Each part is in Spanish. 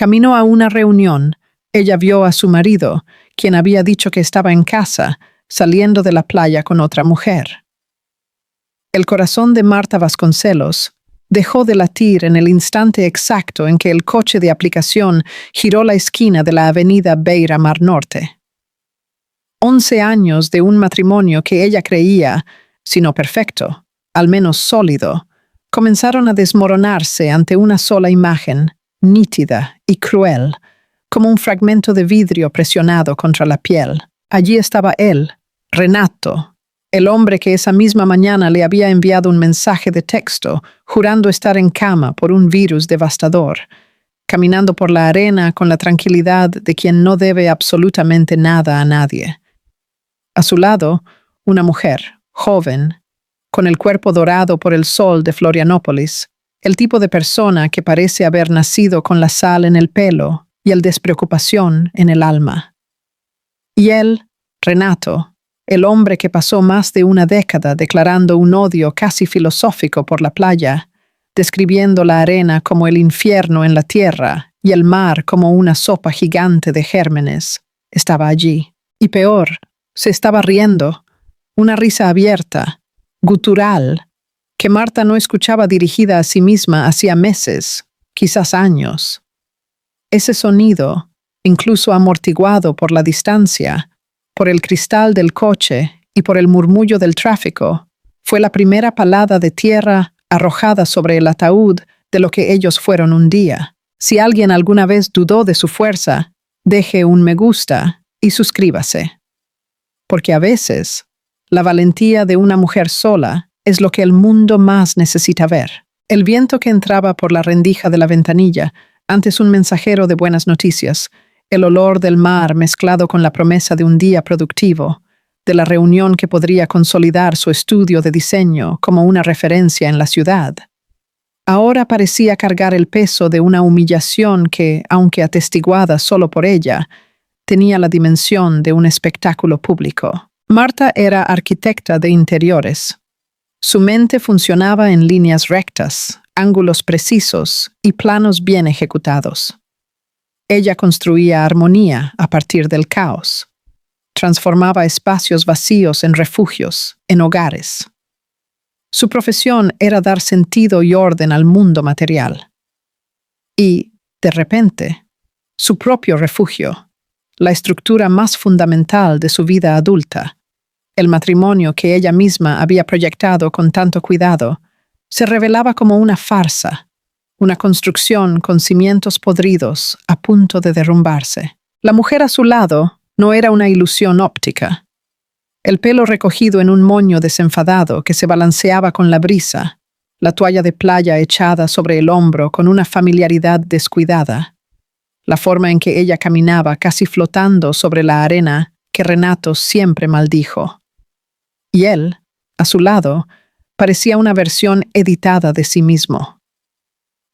Camino a una reunión, ella vio a su marido, quien había dicho que estaba en casa, saliendo de la playa con otra mujer. El corazón de Marta Vasconcelos dejó de latir en el instante exacto en que el coche de aplicación giró la esquina de la avenida Beira Mar Norte. 11 años de un matrimonio que ella creía, si no perfecto, al menos sólido, comenzaron a desmoronarse ante una sola imagen, nítida y cruel, como un fragmento de vidrio presionado contra la piel. Allí estaba él, Renato, el hombre que esa misma mañana le había enviado un mensaje de texto, jurando estar en cama por un virus devastador, caminando por la arena con la tranquilidad de quien no debe absolutamente nada a nadie. A su lado, una mujer, joven, con el cuerpo dorado por el sol de Florianópolis, el tipo de persona que parece haber nacido con la sal en el pelo y el despreocupación en el alma. Y él, Renato, el hombre que pasó más de una década declarando un odio casi filosófico por la playa, describiendo la arena como el infierno en la tierra y el mar como una sopa gigante de gérmenes, estaba allí. Y peor, se estaba riendo, una risa abierta, gutural, que Marta no escuchaba dirigida a sí misma hacía meses, quizás años. Ese sonido, incluso amortiguado por la distancia, por el cristal del coche y por el murmullo del tráfico, fue la primera palada de tierra arrojada sobre el ataúd de lo que ellos fueron un día. Si alguien alguna vez dudó de su fuerza, deje un me gusta y suscríbase. Porque a veces, la valentía de una mujer sola es lo que el mundo más necesita ver. El viento que entraba por la rendija de la ventanilla, antes un mensajero de buenas noticias, el olor del mar mezclado con la promesa de un día productivo, de la reunión que podría consolidar su estudio de diseño como una referencia en la ciudad. Ahora parecía cargar el peso de una humillación que, aunque atestiguada solo por ella, tenía la dimensión de un espectáculo público. Marta era arquitecta de interiores. Su mente funcionaba en líneas rectas, ángulos precisos y planos bien ejecutados. Ella construía armonía a partir del caos. Transformaba espacios vacíos en refugios, en hogares. Su profesión era dar sentido y orden al mundo material. Y, de repente, su propio refugio, la estructura más fundamental de su vida adulta, el matrimonio que ella misma había proyectado con tanto cuidado, se revelaba como una farsa, una construcción con cimientos podridos a punto de derrumbarse. La mujer a su lado no era una ilusión óptica. El pelo recogido en un moño desenfadado que se balanceaba con la brisa, la toalla de playa echada sobre el hombro con una familiaridad descuidada, la forma en que ella caminaba casi flotando sobre la arena que Renato siempre maldijo. Y él, a su lado, parecía una versión editada de sí mismo.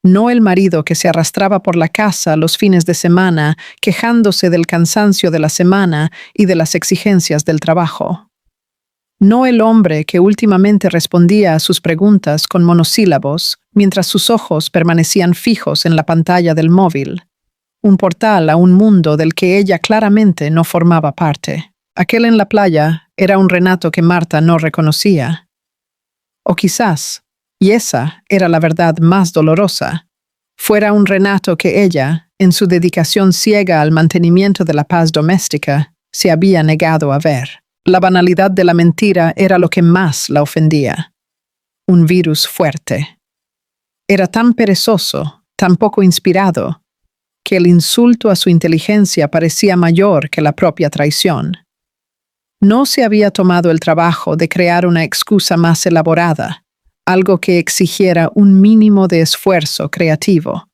No el marido que se arrastraba por la casa los fines de semana, quejándose del cansancio de la semana y de las exigencias del trabajo. No el hombre que últimamente respondía a sus preguntas con monosílabos, mientras sus ojos permanecían fijos en la pantalla del móvil, un portal a un mundo del que ella claramente no formaba parte. Aquel en la playa era un Renato que Marta no reconocía. O quizás, y esa era la verdad más dolorosa, fuera un Renato que ella, en su dedicación ciega al mantenimiento de la paz doméstica, se había negado a ver. La banalidad de la mentira era lo que más la ofendía. Un virus fuerte. Era tan perezoso, tan poco inspirado, que el insulto a su inteligencia parecía mayor que la propia traición. No se había tomado el trabajo de crear una excusa más elaborada, algo que exigiera un mínimo de esfuerzo creativo.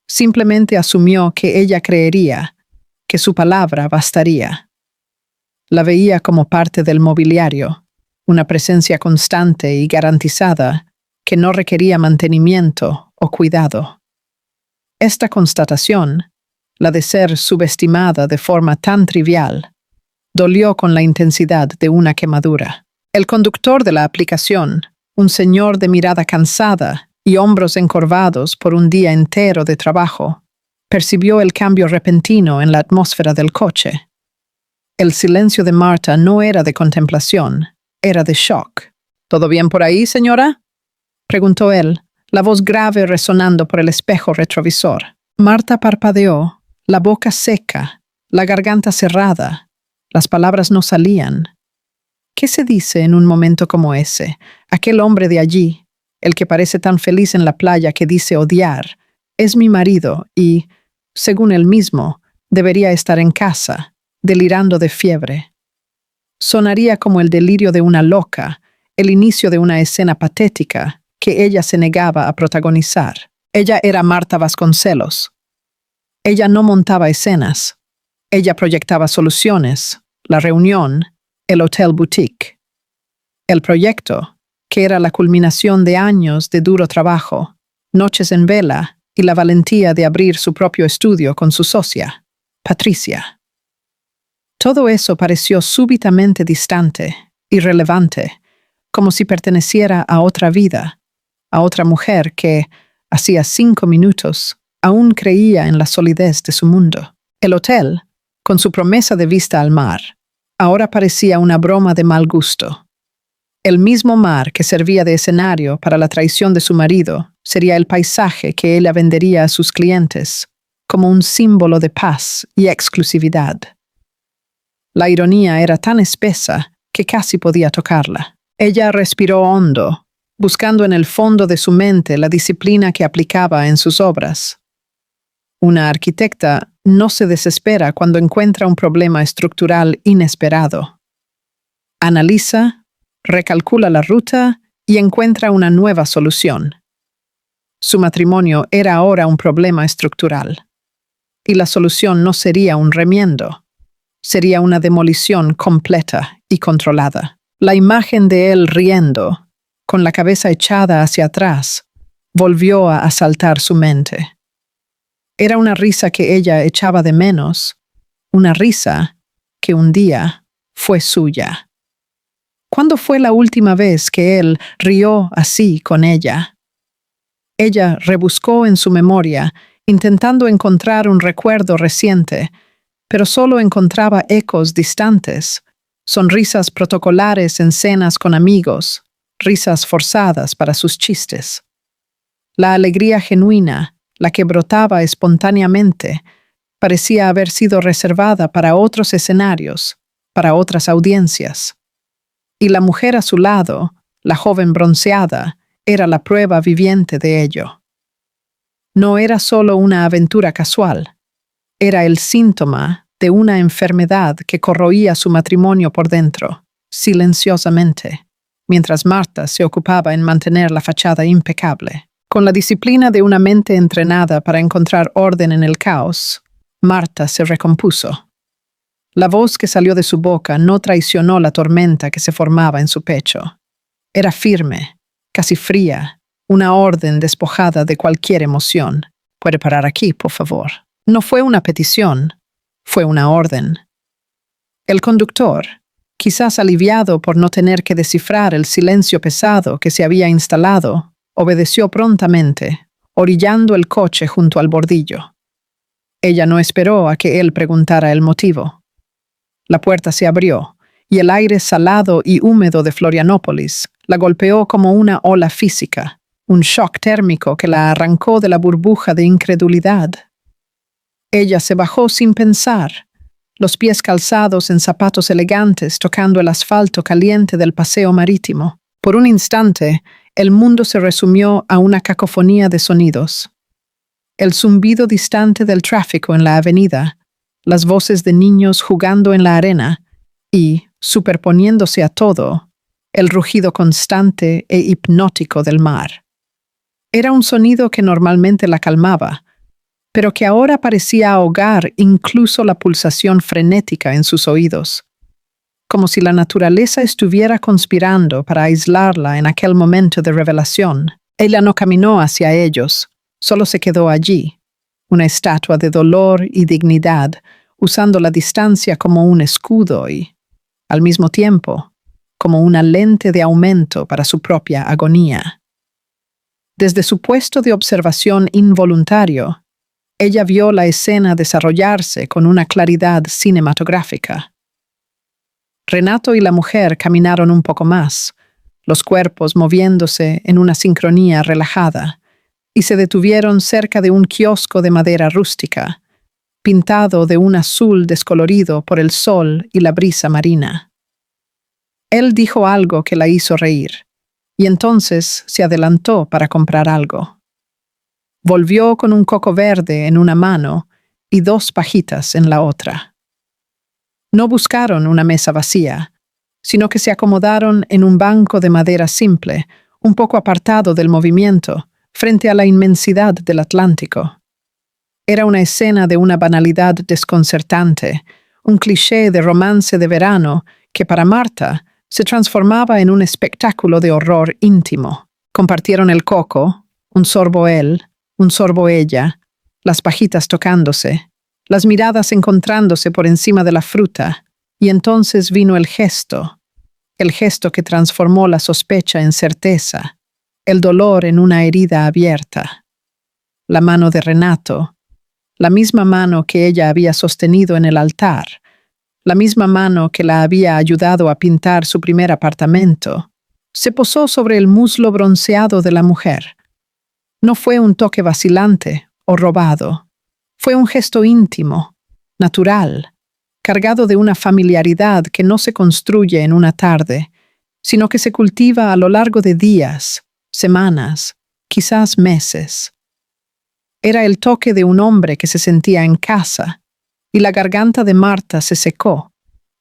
Simplemente asumió que ella creería, que su palabra bastaría. La veía como parte del mobiliario, una presencia constante y garantizada que no requería mantenimiento o cuidado. Esta constatación, la de ser subestimada de forma tan trivial, dolió con la intensidad de una quemadura. El conductor de la aplicación, un señor de mirada cansada y hombros encorvados por un día entero de trabajo, Percibió el cambio repentino en la atmósfera del coche. El silencio de Marta no era de contemplación, era de shock. ¿Todo bien por ahí, señora?, preguntó él, la voz grave resonando por el espejo retrovisor. Marta parpadeó, la boca seca, la garganta cerrada. Las palabras no salían. ¿Qué se dice en un momento como ese? Aquel hombre de allí, el que parece tan feliz en la playa que dice odiar, es mi marido y, según él mismo, debería estar en casa, delirando de fiebre. Sonaría como el delirio de una loca, el inicio de una escena patética que ella se negaba a protagonizar. Ella era Marta Vasconcelos. Ella no montaba escenas. Ella proyectaba soluciones, la reunión, el hotel boutique. El proyecto, que era la culminación de años de duro trabajo, noches en vela y la valentía de abrir su propio estudio con su socia, Patricia. Todo eso pareció súbitamente distante, irrelevante, como si perteneciera a otra vida, a otra mujer que, hacía 5 minutos, aún creía en la solidez de su mundo. El hotel, con su promesa de vista al mar, ahora parecía una broma de mal gusto. El mismo mar que servía de escenario para la traición de su marido sería el paisaje que ella vendería a sus clientes, como un símbolo de paz y exclusividad. La ironía era tan espesa que casi podía tocarla. Ella respiró hondo, buscando en el fondo de su mente la disciplina que aplicaba en sus obras. Una arquitecta no se desespera cuando encuentra un problema estructural inesperado. Analiza, recalcula la ruta y encuentra una nueva solución. Su matrimonio era ahora un problema estructural, y la solución no sería un remiendo, sería una demolición completa y controlada. La imagen de él riendo, con la cabeza echada hacia atrás, volvió a asaltar su mente. Era una risa que ella echaba de menos, una risa que un día fue suya. ¿Cuándo fue la última vez que él rió así con ella? Ella rebuscó en su memoria, intentando encontrar un recuerdo reciente, pero solo encontraba ecos distantes, sonrisas protocolares en cenas con amigos, risas forzadas para sus chistes. La alegría genuina, la que brotaba espontáneamente, parecía haber sido reservada para otros escenarios, para otras audiencias. Y la mujer a su lado, la joven bronceada, era la prueba viviente de ello. No era solo una aventura casual, era el síntoma de una enfermedad que corroía su matrimonio por dentro, silenciosamente, mientras Marta se ocupaba en mantener la fachada impecable. Con la disciplina de una mente entrenada para encontrar orden en el caos, Marta se recompuso. La voz que salió de su boca no traicionó la tormenta que se formaba en su pecho. Era firme, casi fría, una orden despojada de cualquier emoción. «¿Puede parar aquí, por favor?» No fue una petición, fue una orden. El conductor, quizás aliviado por no tener que descifrar el silencio pesado que se había instalado, obedeció prontamente, orillando el coche junto al bordillo. Ella no esperó a que él preguntara el motivo. La puerta se abrió, y el aire salado y húmedo de Florianópolis la golpeó como una ola física, un shock térmico que la arrancó de la burbuja de incredulidad. Ella se bajó sin pensar, los pies calzados en zapatos elegantes tocando el asfalto caliente del paseo marítimo. Por un instante, el mundo se resumió a una cacofonía de sonidos. El zumbido distante del tráfico en la avenida, las voces de niños jugando en la arena y, superponiéndose a todo, el rugido constante e hipnótico del mar. Era un sonido que normalmente la calmaba, pero que ahora parecía ahogar incluso la pulsación frenética en sus oídos, como si la naturaleza estuviera conspirando para aislarla en aquel momento de revelación. Ella no caminó hacia ellos, solo se quedó allí, una estatua de dolor y dignidad, usando la distancia como un escudo y, al mismo tiempo, como una lente de aumento para su propia agonía. Desde su puesto de observación involuntario, Ella vio la escena desarrollarse con una claridad cinematográfica. Renato y la mujer caminaron un poco más, los cuerpos moviéndose en una sincronía relajada, y se detuvieron cerca de un kiosco de madera rústica, pintado de un azul descolorido por el sol y la brisa marina. Él dijo algo que la hizo reír, y entonces se adelantó para comprar algo. Volvió con un coco verde en una mano y 2 pajitas en la otra. No buscaron una mesa vacía, sino que se acomodaron en un banco de madera simple, un poco apartado del movimiento, frente a la inmensidad del Atlántico. Era una escena de una banalidad desconcertante, un cliché de romance de verano que para Marta se transformaba en un espectáculo de horror íntimo. Compartieron el coco, un sorbo él, un sorbo ella, las pajitas tocándose, las miradas encontrándose por encima de la fruta, y entonces vino el gesto que transformó la sospecha en certeza, el dolor en una herida abierta. La mano de Renato, la misma mano que ella había sostenido en el altar, la misma mano que la había ayudado a pintar su primer apartamento, se posó sobre el muslo bronceado de la mujer. No fue un toque vacilante o robado, fue un gesto íntimo, natural, cargado de una familiaridad que no se construye en una tarde, sino que se cultiva a lo largo de días, semanas, quizás meses. Era el toque de un hombre que se sentía en casa, y la garganta de Marta se secó,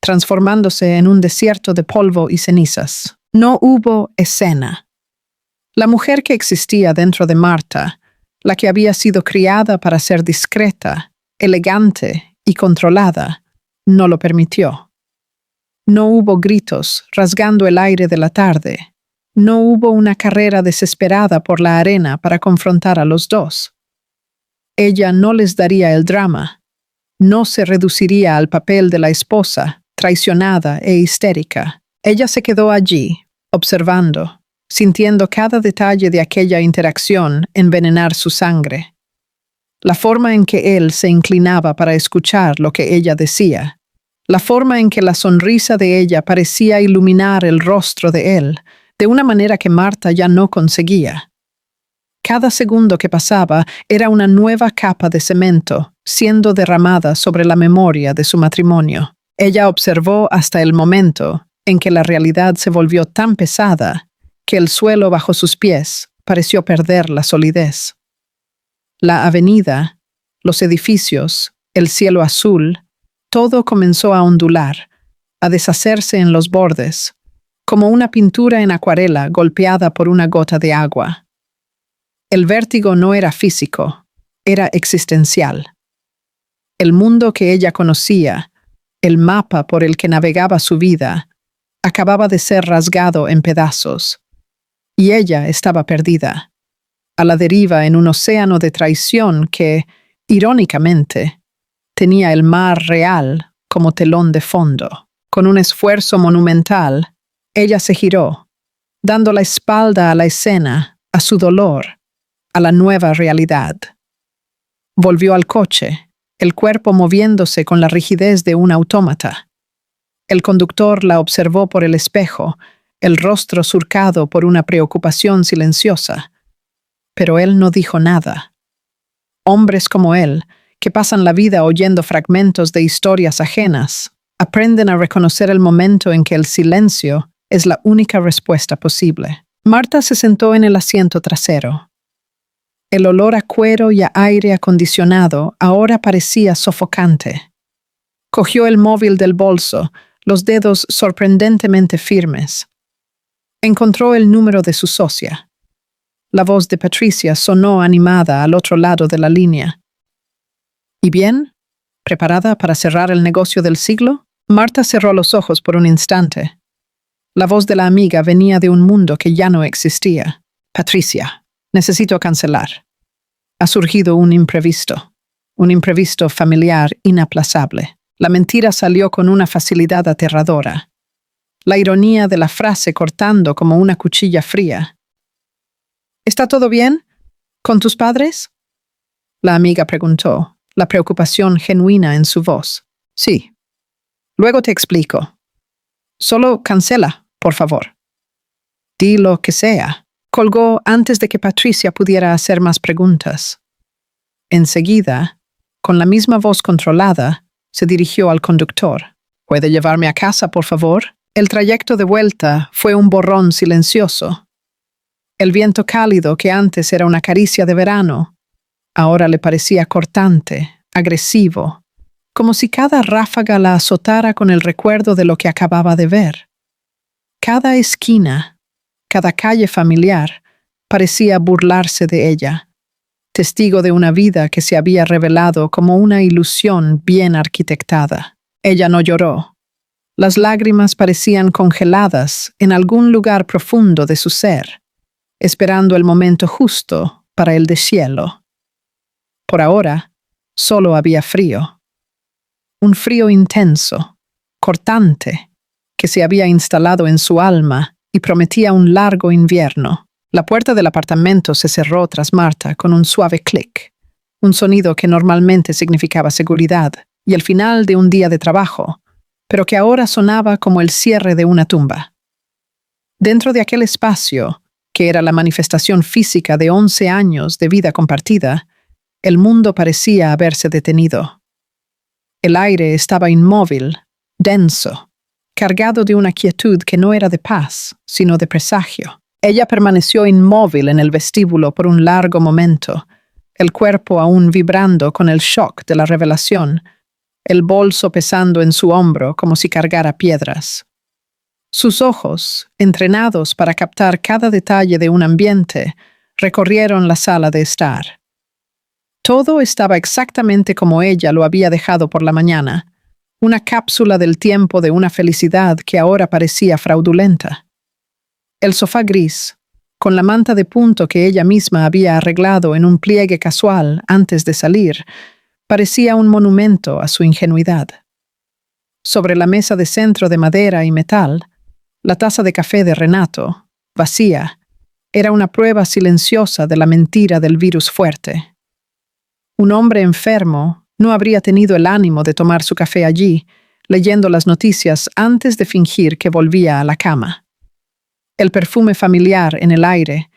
transformándose en un desierto de polvo y cenizas. No hubo escena. La mujer que existía dentro de Marta, la que había sido criada para ser discreta, elegante y controlada, no lo permitió. No hubo gritos rasgando el aire de la tarde. No hubo una carrera desesperada por la arena para confrontar a los dos. Ella no les daría el drama. No se reduciría al papel de la esposa, traicionada e histérica. Ella se quedó allí, observando, sintiendo cada detalle de aquella interacción envenenar su sangre. La forma en que él se inclinaba para escuchar lo que ella decía, la forma en que la sonrisa de ella parecía iluminar el rostro de él, de una manera que Marta ya no conseguía. Cada segundo que pasaba era una nueva capa de cemento siendo derramada sobre la memoria de su matrimonio. Ella observó hasta el momento en que la realidad se volvió tan pesada que el suelo bajo sus pies pareció perder la solidez. La avenida, los edificios, el cielo azul, todo comenzó a ondular, a deshacerse en los bordes, como una pintura en acuarela golpeada por una gota de agua. El vértigo no era físico, era existencial. El mundo que ella conocía, el mapa por el que navegaba su vida, acababa de ser rasgado en pedazos, y ella estaba perdida, a la deriva en un océano de traición que, irónicamente, tenía el mar real como telón de fondo. Con un esfuerzo monumental, ella se giró, dando la espalda a la escena, a su dolor, a la nueva realidad. Volvió al coche, el cuerpo moviéndose con la rigidez de un autómata. El conductor la observó por el espejo, el rostro surcado por una preocupación silenciosa. Pero él no dijo nada. Hombres como él, que pasan la vida oyendo fragmentos de historias ajenas, aprenden a reconocer el momento en que el silencio es la única respuesta posible. Marta se sentó en el asiento trasero. El olor a cuero y a aire acondicionado ahora parecía sofocante. Cogió el móvil del bolso, los dedos sorprendentemente firmes. Encontró el número de su socia. La voz de Patricia sonó animada al otro lado de la línea. ¿Y bien? ¿Preparada para cerrar el negocio del siglo? Marta cerró los ojos por un instante. La voz de la amiga venía de un mundo que ya no existía. Patricia. Necesito cancelar. Ha surgido un imprevisto familiar inaplazable. La mentira salió con una facilidad aterradora. La ironía de la frase cortando como una cuchilla fría. ¿Está todo bien? ¿Con tus padres? La amiga preguntó, la preocupación genuina en su voz. Sí. Luego te explico. Solo cancela, por favor. Di lo que sea. Colgó antes de que Patricia pudiera hacer más preguntas. Enseguida, con la misma voz controlada, se dirigió al conductor. ¿Puede llevarme a casa, por favor? El trayecto de vuelta fue un borrón silencioso. El viento cálido que antes era una caricia de verano, ahora le parecía cortante, agresivo, como si cada ráfaga la azotara con el recuerdo de lo que acababa de ver. Cada esquina, cada calle familiar, parecía burlarse de ella, testigo de una vida que se había revelado como una ilusión bien arquitectada. Ella no lloró. Las lágrimas parecían congeladas en algún lugar profundo de su ser, esperando el momento justo para el deshielo. Por ahora, solo había frío. Un frío intenso, cortante, que se había instalado en su alma y prometía un largo invierno. La puerta del apartamento se cerró tras Marta con un suave clic, un sonido que normalmente significaba seguridad y el final de un día de trabajo, pero que ahora sonaba como el cierre de una tumba. Dentro de aquel espacio, que era la manifestación física de 11 años de vida compartida, el mundo parecía haberse detenido. El aire estaba inmóvil, denso, cargado de una quietud que no era de paz, sino de presagio. Ella permaneció inmóvil en el vestíbulo por un largo momento, el cuerpo aún vibrando con el shock de la revelación, el bolso pesando en su hombro como si cargara piedras. Sus ojos, entrenados para captar cada detalle de un ambiente, recorrieron la sala de estar. Todo estaba exactamente como ella lo había dejado por la mañana, una cápsula del tiempo de una felicidad que ahora parecía fraudulenta. El sofá gris, con la manta de punto que ella misma había arreglado en un pliegue casual antes de salir, parecía un monumento a su ingenuidad. Sobre la mesa de centro de madera y metal, la taza de café de Renato, vacía, era una prueba silenciosa de la mentira del virus fuerte. Un hombre enfermo no habría tenido el ánimo de tomar su café allí, leyendo las noticias antes de fingir que volvía a la cama. El perfume familiar en el aire,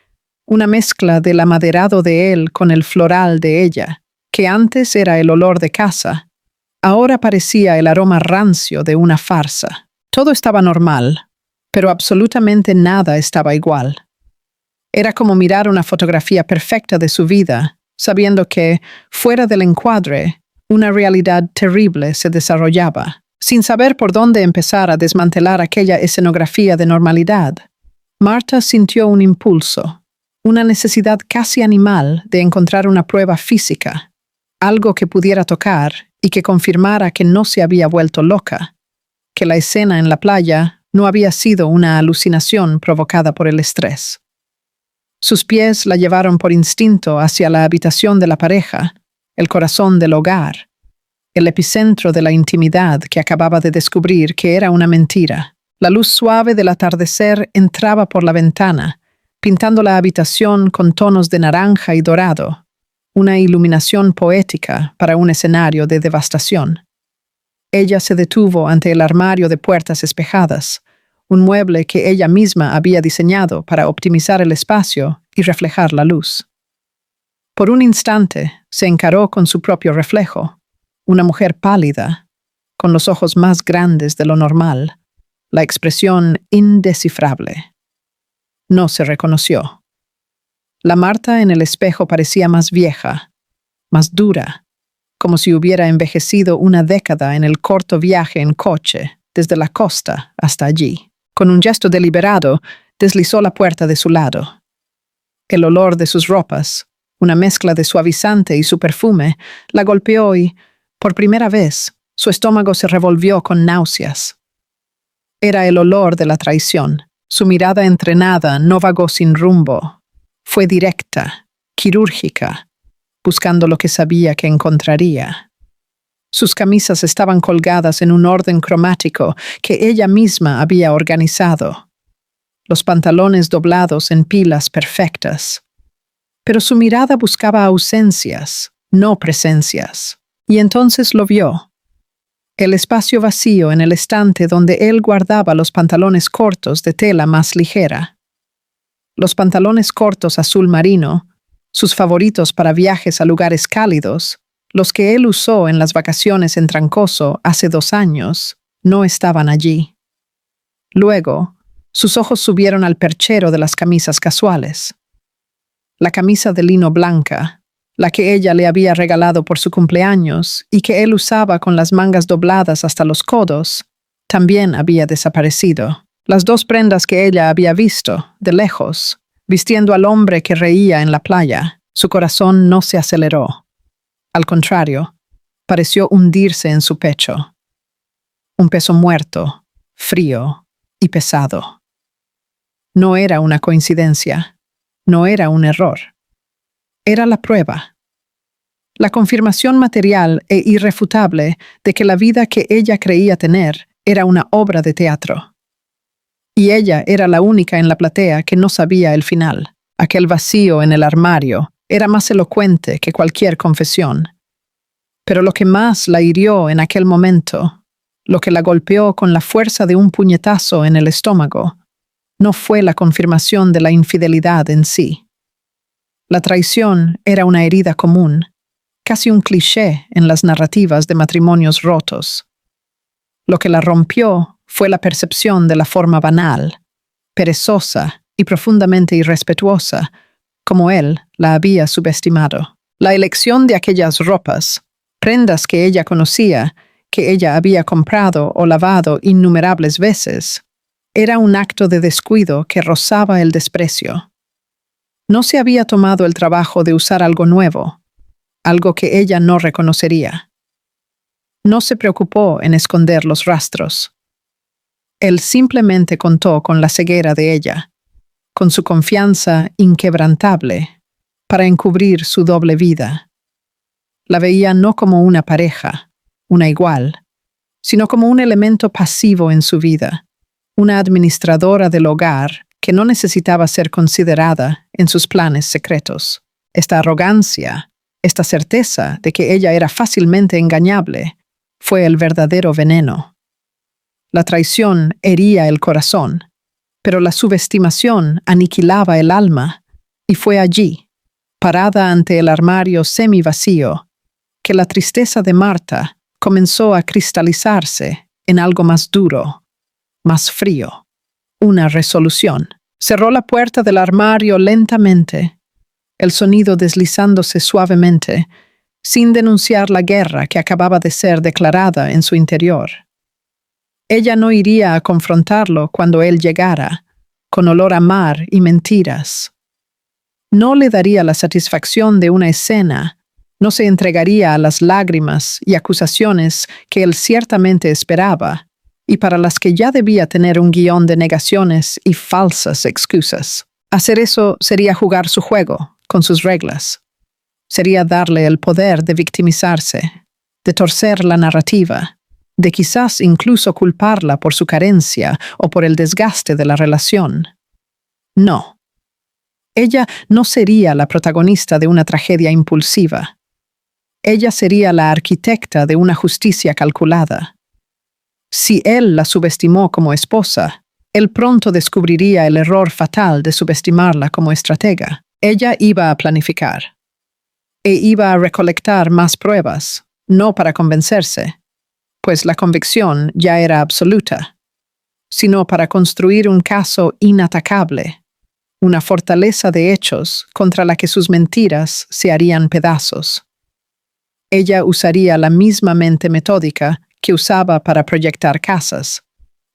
una mezcla del amaderado de él con el floral de ella, que antes era el olor de casa, ahora parecía el aroma rancio de una farsa. Todo estaba normal, pero absolutamente nada estaba igual. Era como mirar una fotografía perfecta de su vida, sabiendo que, fuera del encuadre, una realidad terrible se desarrollaba. Sin saber por dónde empezar a desmantelar aquella escenografía de normalidad, Marta sintió un impulso, una necesidad casi animal de encontrar una prueba física, algo que pudiera tocar y que confirmara que no se había vuelto loca, que la escena en la playa no había sido una alucinación provocada por el estrés. Sus pies la llevaron por instinto hacia la habitación de la pareja, el corazón del hogar, el epicentro de la intimidad que acababa de descubrir que era una mentira. La luz suave del atardecer entraba por la ventana, pintando la habitación con tonos de naranja y dorado, una iluminación poética para un escenario de devastación. Ella se detuvo ante el armario de puertas espejadas, un mueble que ella misma había diseñado para optimizar el espacio y reflejar la luz. Por un instante se encaró con su propio reflejo, una mujer pálida, con los ojos más grandes de lo normal, la expresión indescifrable. No se reconoció. La Marta en el espejo parecía más vieja, más dura, como si hubiera envejecido una década en el corto viaje en coche, desde la costa hasta allí. Con un gesto deliberado, deslizó la puerta de su lado. El olor de sus ropas, una mezcla de suavizante y su perfume, la golpeó y, por primera vez, su estómago se revolvió con náuseas. Era el olor de la traición. Su mirada entrenada no vagó sin rumbo. Fue directa, quirúrgica, buscando lo que sabía que encontraría. Sus camisas estaban colgadas en un orden cromático que ella misma había organizado. Los pantalones doblados en pilas perfectas. Pero su mirada buscaba ausencias, no presencias. Y entonces lo vio. El espacio vacío en el estante donde él guardaba los pantalones cortos de tela más ligera. Los pantalones cortos azul marino, sus favoritos para viajes a lugares cálidos, los que él usó en las vacaciones en Trancoso hace 2 años, no estaban allí. Luego, sus ojos subieron al perchero de las camisas casuales. La camisa de lino blanca, la que ella le había regalado por su cumpleaños y que él usaba con las mangas dobladas hasta los codos, también había desaparecido. Las 2 prendas que ella había visto, de lejos, vistiendo al hombre que reía en la playa, su corazón no se aceleró. Al contrario, pareció hundirse en su pecho. Un peso muerto, frío y pesado. No era una coincidencia, no era un error. Era la prueba. La confirmación material e irrefutable de que la vida que ella creía tener era una obra de teatro. Y ella era la única en la platea que no sabía el final. Aquel vacío en el armario era más elocuente que cualquier confesión. Pero lo que más la hirió en aquel momento, lo que la golpeó con la fuerza de un puñetazo en el estómago, no fue la confirmación de la infidelidad en sí. La traición era una herida común, casi un cliché en las narrativas de matrimonios rotos. Lo que la rompió fue la percepción de la forma banal, perezosa y profundamente irrespetuosa, como él la había subestimado. La elección de aquellas ropas, prendas que ella conocía, que ella había comprado o lavado innumerables veces, era un acto de descuido que rozaba el desprecio. No se había tomado el trabajo de usar algo nuevo, algo que ella no reconocería. No se preocupó en esconder los rastros. Él simplemente contó con la ceguera de ella, con su confianza inquebrantable, para encubrir su doble vida. La veía no como una pareja, una igual, sino como un elemento pasivo en su vida, una administradora del hogar que no necesitaba ser considerada en sus planes secretos. Esta arrogancia, esta certeza de que ella era fácilmente engañable, fue el verdadero veneno. La traición hería el corazón, pero la subestimación aniquilaba el alma, y fue allí, parada ante el armario semivacío, que la tristeza de Marta comenzó a cristalizarse en algo más duro, más frío, una resolución. Cerró la puerta del armario lentamente, el sonido deslizándose suavemente, sin denunciar la guerra que acababa de ser declarada en su interior. Ella no iría a confrontarlo cuando él llegara, con olor a mar y mentiras. No le daría la satisfacción de una escena, no se entregaría a las lágrimas y acusaciones que él ciertamente esperaba, y para las que ya debía tener un guión de negaciones y falsas excusas. Hacer eso sería jugar su juego, con sus reglas. Sería darle el poder de victimizarse, de torcer la narrativa, de quizás incluso culparla por su carencia o por el desgaste de la relación. No. Ella no sería la protagonista de una tragedia impulsiva. Ella sería la arquitecta de una justicia calculada. Si él la subestimó como esposa, él pronto descubriría el error fatal de subestimarla como estratega. Ella iba a planificar. E iba a recolectar más pruebas, no para convencerse, pues la convicción ya era absoluta, sino para construir un caso inatacable, una fortaleza de hechos contra la que sus mentiras se harían pedazos. Ella usaría la misma mente metódica que usaba para proyectar casas,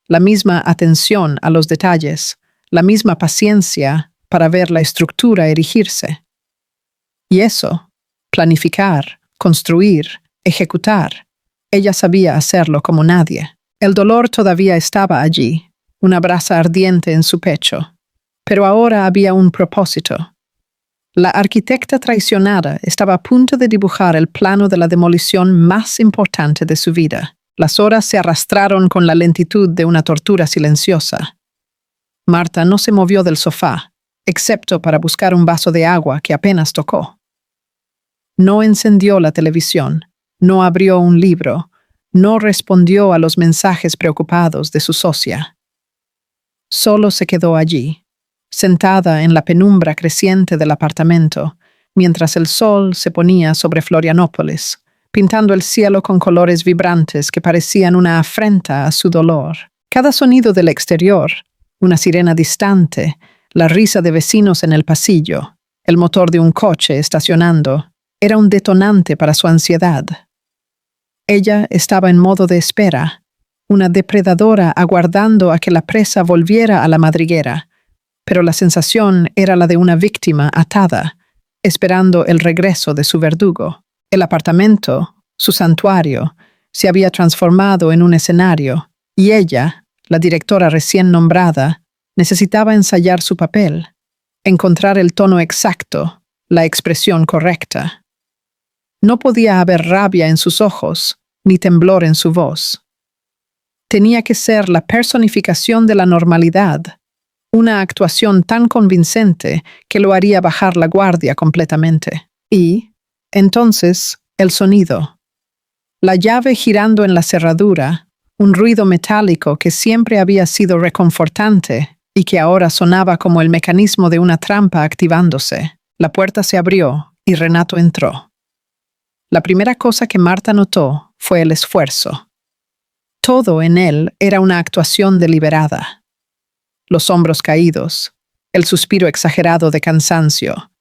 la misma atención a los detalles, la misma paciencia para ver la estructura erigirse. Y eso, planificar, construir, ejecutar, ella sabía hacerlo como nadie. El dolor todavía estaba allí, una brasa ardiente en su pecho, pero ahora había un propósito. La arquitecta traicionada estaba a punto de dibujar el plano de la demolición más importante de su vida. Las horas se arrastraron con la lentitud de una tortura silenciosa. Marta no se movió del sofá, excepto para buscar un vaso de agua que apenas tocó. No encendió la televisión, no abrió un libro, no respondió a los mensajes preocupados de su socia. Solo se quedó allí, sentada en la penumbra creciente del apartamento, mientras el sol se ponía sobre Florianópolis, pintando el cielo con colores vibrantes que parecían una afrenta a su dolor. Cada sonido del exterior, una sirena distante, la risa de vecinos en el pasillo, el motor de un coche estacionando, era un detonante para su ansiedad. Ella estaba en modo de espera, una depredadora aguardando a que la presa volviera a la madriguera, pero la sensación era la de una víctima atada, esperando el regreso de su verdugo. El apartamento, su santuario, se había transformado en un escenario, y ella, la directora recién nombrada, necesitaba ensayar su papel, encontrar el tono exacto, la expresión correcta. No podía haber rabia en sus ojos, ni temblor en su voz. Tenía que ser la personificación de la normalidad, una actuación tan convincente que lo haría bajar la guardia completamente. Y, entonces, el sonido. La llave girando en la cerradura, un ruido metálico que siempre había sido reconfortante y que ahora sonaba como el mecanismo de una trampa activándose. La puerta se abrió y Renato entró. La primera cosa que Marta notó fue el esfuerzo. Todo en él era una actuación deliberada. Los hombros caídos, el suspiro exagerado de cansancio,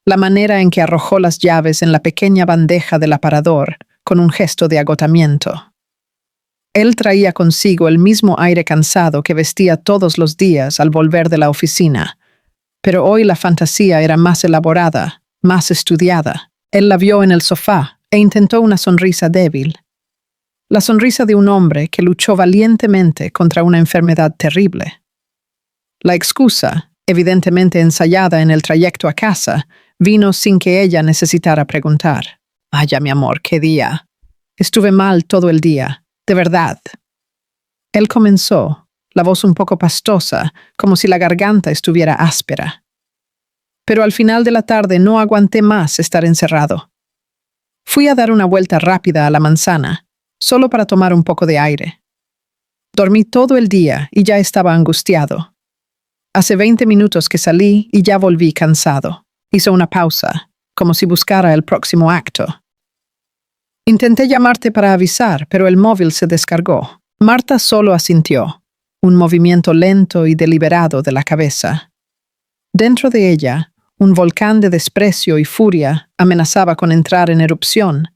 la manera en que arrojó las llaves en la pequeña bandeja del aparador con un gesto de agotamiento. Él traía consigo el mismo aire cansado que vestía todos los días al volver de la oficina, pero hoy la fantasía era más elaborada, más estudiada. Él la vio en el sofá e intentó una sonrisa débil. La sonrisa de un hombre que luchó valientemente contra una enfermedad terrible. La excusa, evidentemente ensayada en el trayecto a casa, vino sin que ella necesitara preguntar. Vaya, mi amor, qué día. Estuve mal todo el día, de verdad. Él comenzó, la voz un poco pastosa, como si la garganta estuviera áspera. Pero al final de la tarde no aguanté más estar encerrado. Fui a dar una vuelta rápida a la manzana, solo para tomar un poco de aire. Dormí todo el día y ya estaba angustiado. Hace 20 minutos que salí y ya volví cansado. Hizo una pausa, como si buscara el próximo acto. Intenté llamarte para avisar, pero el móvil se descargó. Marta solo asintió, un movimiento lento y deliberado de la cabeza. Dentro de ella, un volcán de desprecio y furia amenazaba con entrar en erupción,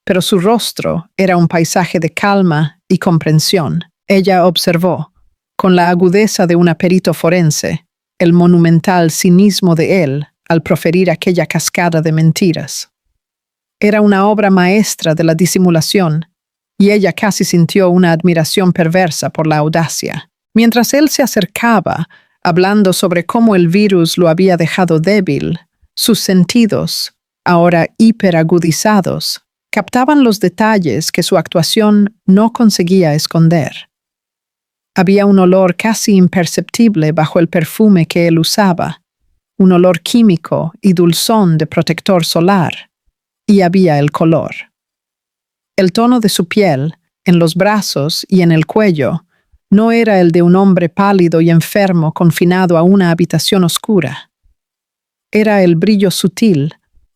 pero su rostro era un paisaje de calma y comprensión. Ella observó, con la agudeza de un perito forense, el monumental cinismo de él al proferir aquella cascada de mentiras. Era una obra maestra de la disimulación, y ella casi sintió una admiración perversa por la audacia. Mientras él se acercaba, hablando sobre cómo el virus lo había dejado débil, sus sentidos, ahora hiperagudizados, captaban los detalles que su actuación no conseguía esconder. Había un olor casi imperceptible bajo el perfume que él usaba, un olor químico y dulzón de protector solar, y había el color. El tono de su piel, en los brazos y en el cuello, no era el de un hombre pálido y enfermo confinado a una habitación oscura. Era el brillo sutil,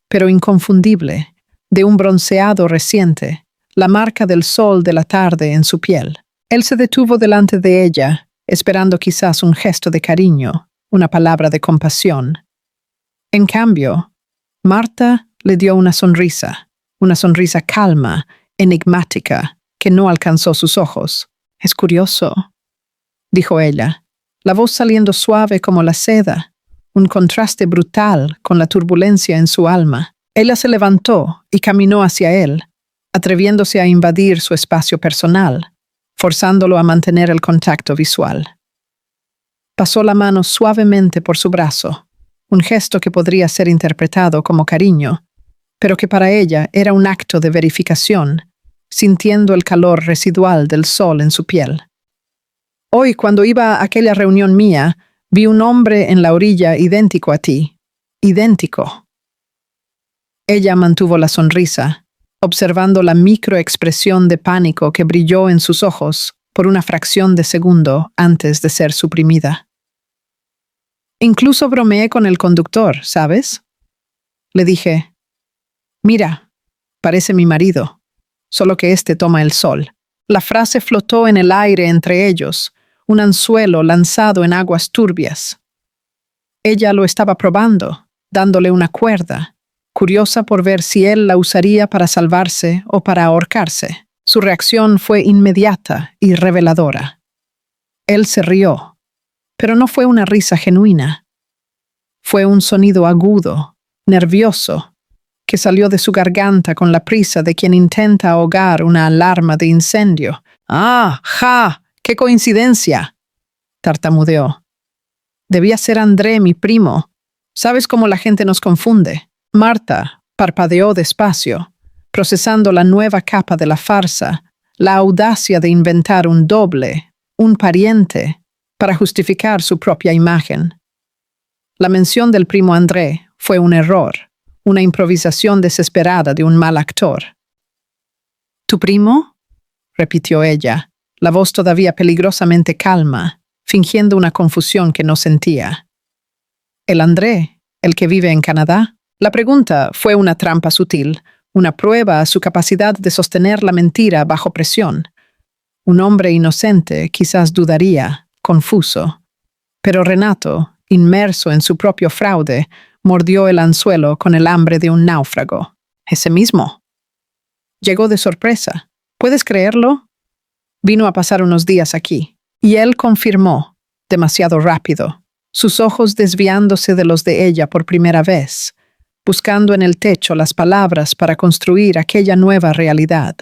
pero inconfundible, de un bronceado reciente, la marca del sol de la tarde en su piel. Él se detuvo delante de ella, esperando quizás un gesto de cariño, una palabra de compasión. En cambio, Marta le dio una sonrisa calma, enigmática, que no alcanzó sus ojos. «Es curioso», dijo ella, la voz saliendo suave como la seda, un contraste brutal con la turbulencia en su alma. Ella se levantó y caminó hacia él, atreviéndose a invadir su espacio personal, forzándolo a mantener el contacto visual. Pasó la mano suavemente por su brazo, un gesto que podría ser interpretado como cariño, pero que para ella era un acto de verificación, sintiendo el calor residual del sol en su piel. Hoy, cuando iba a aquella reunión mía, vi un hombre en la orilla idéntico a ti. Idéntico. Ella mantuvo la sonrisa, observando la microexpresión de pánico que brilló en sus ojos por una fracción de segundo antes de ser suprimida. Incluso bromeé con el conductor, ¿sabes? Le dije, mira, parece mi marido, solo que este toma el sol. La frase flotó en el aire entre ellos, un anzuelo lanzado en aguas turbias. Ella lo estaba probando, dándole una cuerda, curiosa por ver si él la usaría para salvarse o para ahorcarse. Su reacción fue inmediata y reveladora. Él se rió, pero no fue una risa genuina. Fue un sonido agudo, nervioso, que salió de su garganta con la prisa de quien intenta ahogar una alarma de incendio. ¡Ah, ja! ¡Qué coincidencia!, tartamudeó. Debía ser André, mi primo. ¿Sabes cómo la gente nos confunde? Marta parpadeó despacio, procesando la nueva capa de la farsa, la audacia de inventar un doble, un pariente, para justificar su propia imagen. La mención del primo André fue un error, una improvisación desesperada de un mal actor. ¿Tu primo?, repitió ella, la voz todavía peligrosamente calma, fingiendo una confusión que no sentía. ¿El André, el que vive en Canadá? La pregunta fue una trampa sutil, una prueba a su capacidad de sostener la mentira bajo presión. Un hombre inocente quizás dudaría, confuso. Pero Renato, inmerso en su propio fraude, mordió el anzuelo con el hambre de un náufrago. Ese mismo. Llegó de sorpresa. ¿Puedes creerlo? Vino a pasar unos días aquí. Y él confirmó, demasiado rápido, sus ojos desviándose de los de ella por primera vez, buscando en el techo las palabras para construir aquella nueva realidad.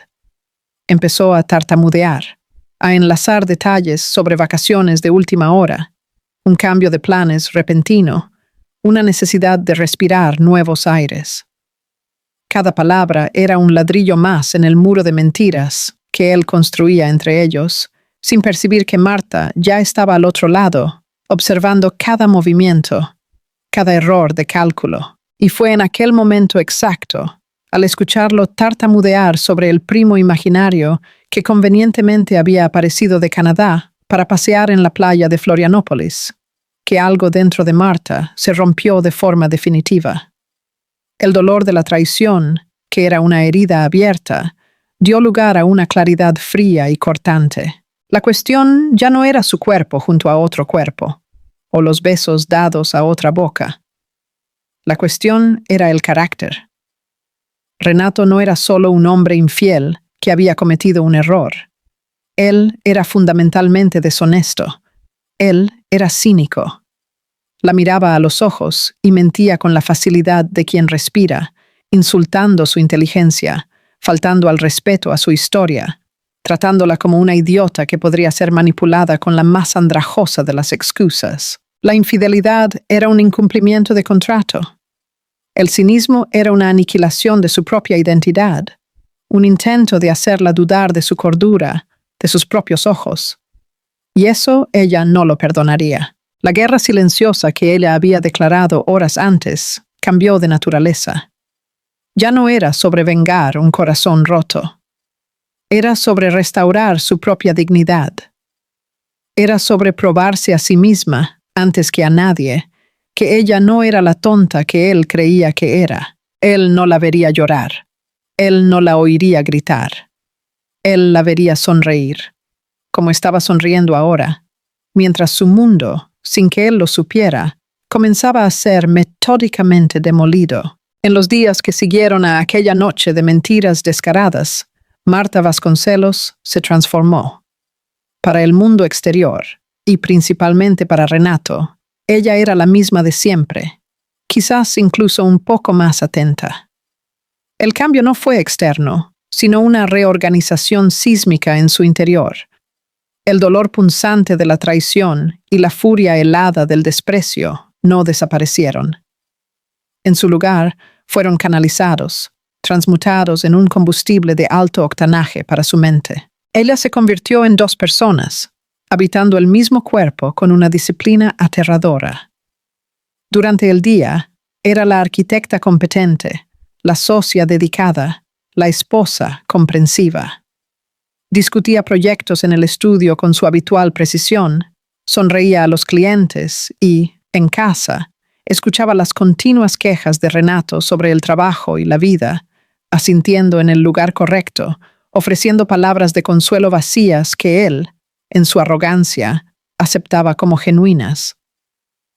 Empezó a tartamudear, a enlazar detalles sobre vacaciones de última hora, un cambio de planes repentino, una necesidad de respirar nuevos aires. Cada palabra era un ladrillo más en el muro de mentiras que él construía entre ellos, sin percibir que Marta ya estaba al otro lado, observando cada movimiento, cada error de cálculo. Y fue en aquel momento exacto, al escucharlo tartamudear sobre el primo imaginario que convenientemente había aparecido de Canadá para pasear en la playa de Florianópolis, que algo dentro de Marta se rompió de forma definitiva. El dolor de la traición, que era una herida abierta, dio lugar a una claridad fría y cortante. La cuestión ya no era su cuerpo junto a otro cuerpo, o los besos dados a otra boca. La cuestión era el carácter. Renato no era solo un hombre infiel que había cometido un error. Él era fundamentalmente deshonesto. Él era cínico. La miraba a los ojos y mentía con la facilidad de quien respira, insultando su inteligencia, faltando al respeto a su historia, tratándola como una idiota que podría ser manipulada con la más andrajosa de las excusas. La infidelidad era un incumplimiento de contrato. El cinismo era una aniquilación de su propia identidad, un intento de hacerla dudar de su cordura, de sus propios ojos. Y eso ella no lo perdonaría. La guerra silenciosa que ella había declarado horas antes cambió de naturaleza. Ya no era sobre vengar un corazón roto. Era sobre restaurar su propia dignidad. Era sobre probarse a sí misma, antes que a nadie, que ella no era la tonta que él creía que era. Él no la vería llorar. Él no la oiría gritar. Él la vería sonreír, como estaba sonriendo ahora, mientras su mundo, sin que él lo supiera, comenzaba a ser metódicamente demolido. En los días que siguieron a aquella noche de mentiras descaradas, Marta Vasconcelos se transformó. Para el mundo exterior, y principalmente para Renato, ella era la misma de siempre, quizás incluso un poco más atenta. El cambio no fue externo, sino una reorganización sísmica en su interior. El dolor punzante de la traición y la furia helada del desprecio no desaparecieron. En su lugar, fueron canalizados, transmutados en un combustible de alto octanaje para su mente. Ella se convirtió en dos personas, habitando el mismo cuerpo con una disciplina aterradora. Durante el día, era la arquitecta competente, la socia dedicada, la esposa comprensiva. Discutía proyectos en el estudio con su habitual precisión, sonreía a los clientes y, en casa, escuchaba las continuas quejas de Renato sobre el trabajo y la vida, asintiendo en el lugar correcto, ofreciendo palabras de consuelo vacías que él, en su arrogancia, aceptaba como genuinas.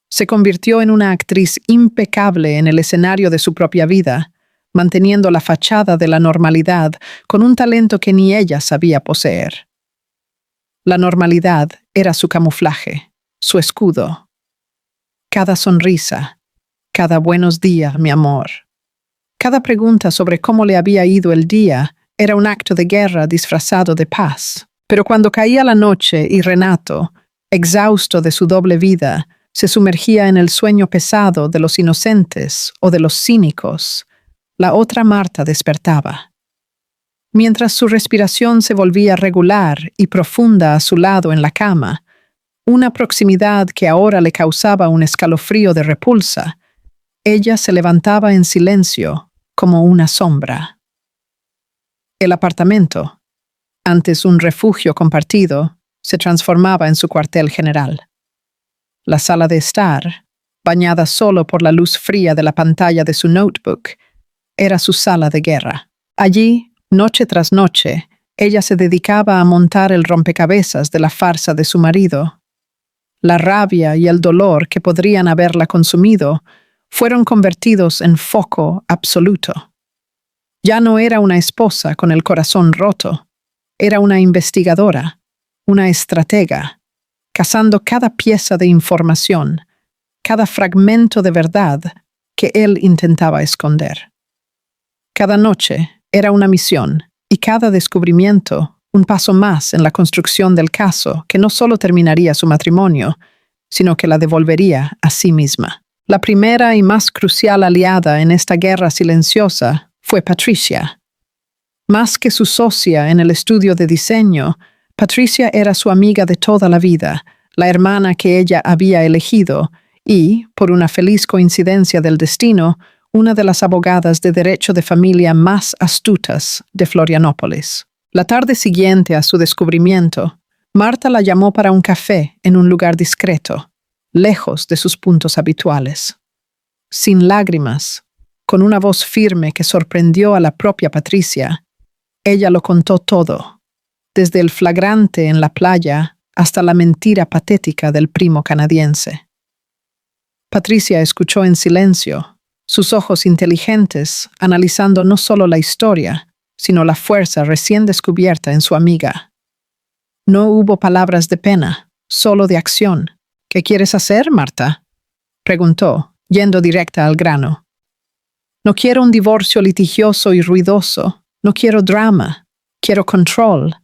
Se convirtió en una actriz impecable en el escenario de su propia vida, manteniendo la fachada de la normalidad con un talento que ni ella sabía poseer. La normalidad era su camuflaje, su escudo. Cada sonrisa, cada buenos días, mi amor. Cada pregunta sobre cómo le había ido el día era un acto de guerra disfrazado de paz. Pero cuando caía la noche y Renato, exhausto de su doble vida, se sumergía en el sueño pesado de los inocentes o de los cínicos, la otra Marta despertaba. Mientras su respiración se volvía regular y profunda a su lado en la cama, una proximidad que ahora le causaba un escalofrío de repulsa, ella se levantaba en silencio como una sombra. El apartamento, antes un refugio compartido, se transformaba en su cuartel general. La sala de estar, bañada solo por la luz fría de la pantalla de su notebook, era su sala de guerra. Allí, noche tras noche, ella se dedicaba a montar el rompecabezas de la farsa de su marido. La rabia y el dolor que podrían haberla consumido fueron convertidos en foco absoluto. Ya no era una esposa con el corazón roto, era una investigadora, una estratega, cazando cada pieza de información, cada fragmento de verdad que él intentaba esconder. Cada noche era una misión y cada descubrimiento un paso más en la construcción del caso que no solo terminaría su matrimonio, sino que la devolvería a sí misma. La primera y más crucial aliada en esta guerra silenciosa fue Patricia. Más que su socia en el estudio de diseño, Patricia era su amiga de toda la vida, la hermana que ella había elegido y, por una feliz coincidencia del destino, una de las abogadas de derecho de familia más astutas de Florianópolis. La tarde siguiente a su descubrimiento, Marta la llamó para un café en un lugar discreto, lejos de sus puntos habituales. Sin lágrimas, con una voz firme que sorprendió a la propia Patricia, ella lo contó todo, desde el flagrante en la playa hasta la mentira patética del primo canadiense. Patricia escuchó en silencio, sus ojos inteligentes analizando no solo la historia, sino la fuerza recién descubierta en su amiga. No hubo palabras de pena, solo de acción. ¿Qué quieres hacer, Marta?, preguntó, yendo directa al grano. No quiero un divorcio litigioso y ruidoso, no quiero drama, quiero control.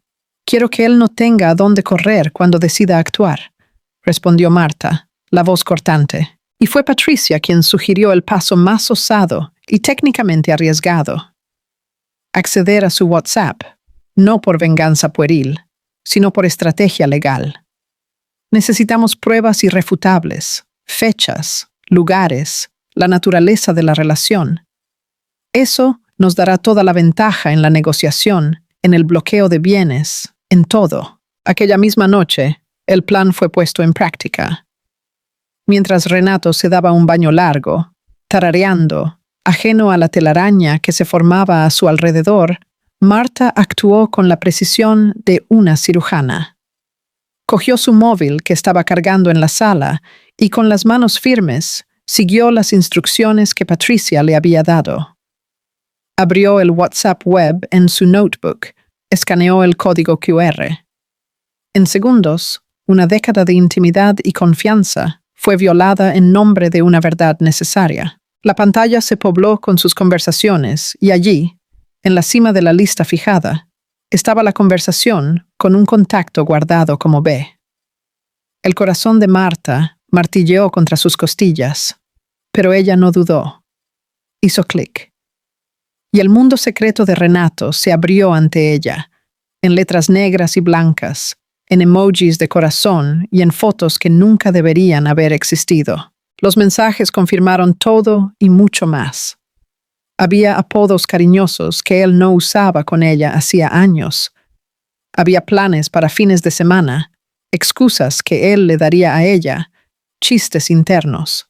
Quiero que él no tenga a dónde correr cuando decida actuar, respondió Marta, la voz cortante. Y fue Patricia quien sugirió el paso más osado y técnicamente arriesgado. Acceder a su WhatsApp, no por venganza pueril, sino por estrategia legal. Necesitamos pruebas irrefutables, fechas, lugares, la naturaleza de la relación. Eso nos dará toda la ventaja en la negociación, en el bloqueo de bienes, en todo. Aquella misma noche, el plan fue puesto en práctica. Mientras Renato se daba un baño largo, tarareando, ajeno a la telaraña que se formaba a su alrededor, Marta actuó con la precisión de una cirujana. Cogió su móvil que estaba cargando en la sala y con las manos firmes siguió las instrucciones que Patricia le había dado. Abrió el WhatsApp web en su notebook, escaneó el código QR. En segundos, una década de intimidad y confianza fue violada en nombre de una verdad necesaria. La pantalla se pobló con sus conversaciones y allí, en la cima de la lista fijada, estaba la conversación con un contacto guardado como B. El corazón de Marta martilleó contra sus costillas, pero ella no dudó. Hizo clic. Y el mundo secreto de Renato se abrió ante ella, en letras negras y blancas, en emojis de corazón y en fotos que nunca deberían haber existido. Los mensajes confirmaron todo y mucho más. Había apodos cariñosos que él no usaba con ella hacía años. Había planes para fines de semana, excusas que él le daría a ella, chistes internos.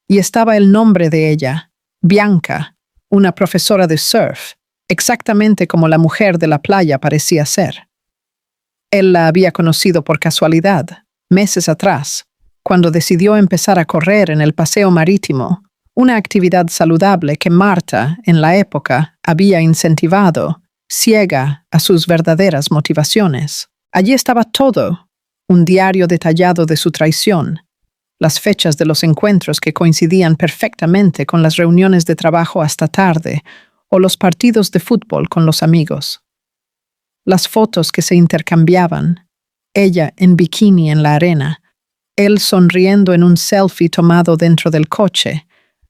Y estaba el nombre de ella, Bianca, una profesora de surf, exactamente como la mujer de la playa parecía ser. Él la había conocido por casualidad, meses atrás, cuando decidió empezar a correr en el paseo marítimo, una actividad saludable que Marta, en la época, había incentivado, ciega a sus verdaderas motivaciones. Allí estaba todo, un diario detallado de su traición, las fechas de los encuentros que coincidían perfectamente con las reuniones de trabajo hasta tarde o los partidos de fútbol con los amigos. Las fotos que se intercambiaban, ella en bikini en la arena, él sonriendo en un selfie tomado dentro del coche,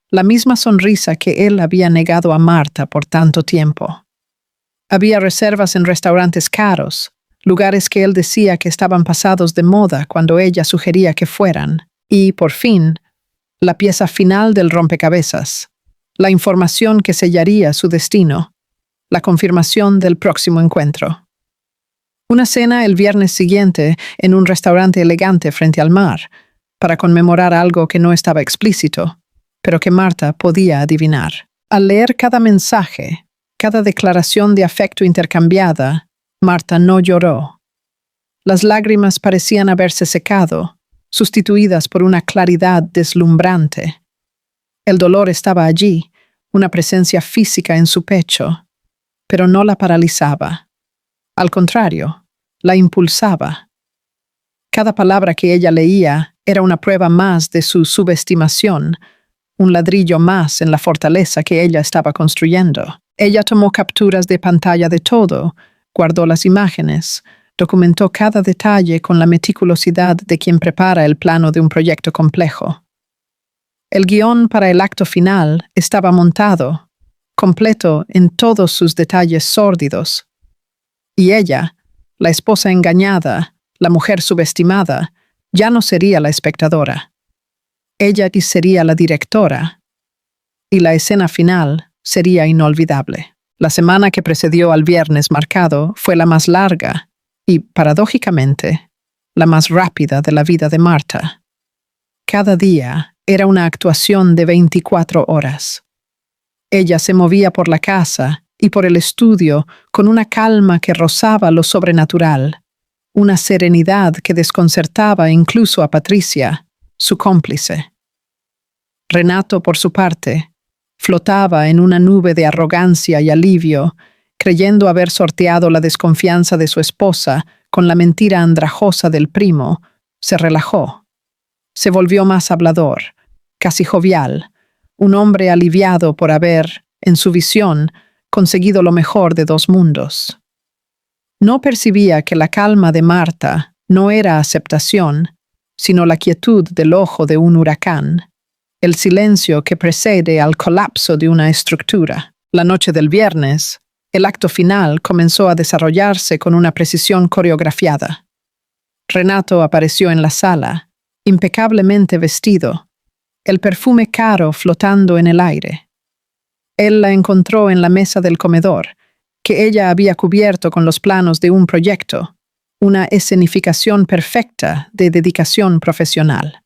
la misma sonrisa que él había negado a Marta por tanto tiempo. Había reservas en restaurantes caros, lugares que él decía que estaban pasados de moda cuando ella sugería que fueran, y, por fin, la pieza final del rompecabezas, la información que sellaría su destino, la confirmación del próximo encuentro. Una cena el viernes siguiente en un restaurante elegante frente al mar, para conmemorar algo que no estaba explícito, pero que Marta podía adivinar. Al leer cada mensaje, cada declaración de afecto intercambiada, Marta no lloró. Las lágrimas parecían haberse secado, sustituidas por una claridad deslumbrante. El dolor estaba allí, una presencia física en su pecho, pero no la paralizaba. Al contrario, la impulsaba. Cada palabra que ella leía era una prueba más de su subestimación, un ladrillo más en la fortaleza que ella estaba construyendo. Ella tomó capturas de pantalla de todo, guardó las imágenes, documentó cada detalle con la meticulosidad de quien prepara el plano de un proyecto complejo. El guión para el acto final estaba montado, completo en todos sus detalles sórdidos. Y ella, la esposa engañada, la mujer subestimada, ya no sería la espectadora. Ella sería la directora, y la escena final sería inolvidable. La semana que precedió al viernes marcado fue la más larga y, paradójicamente, la más rápida de la vida de Marta. Cada día era una actuación de 24 horas. Ella se movía por la casa y por el estudio con una calma que rozaba lo sobrenatural, una serenidad que desconcertaba incluso a Patricia, su cómplice. Renato, por su parte, flotaba en una nube de arrogancia y alivio, creyendo haber sorteado la desconfianza de su esposa con la mentira andrajosa del primo. Se relajó. Se volvió más hablador, casi jovial, un hombre aliviado por haber, en su visión, conseguido lo mejor de dos mundos. No percibía que la calma de Marta no era aceptación, sino la quietud del ojo de un huracán, el silencio que precede al colapso de una estructura. La noche del viernes, el acto final comenzó a desarrollarse con una precisión coreografiada. Renato apareció en la sala, impecablemente vestido, el perfume caro flotando en el aire. Él la encontró en la mesa del comedor, que ella había cubierto con los planos de un proyecto, una escenificación perfecta de dedicación profesional.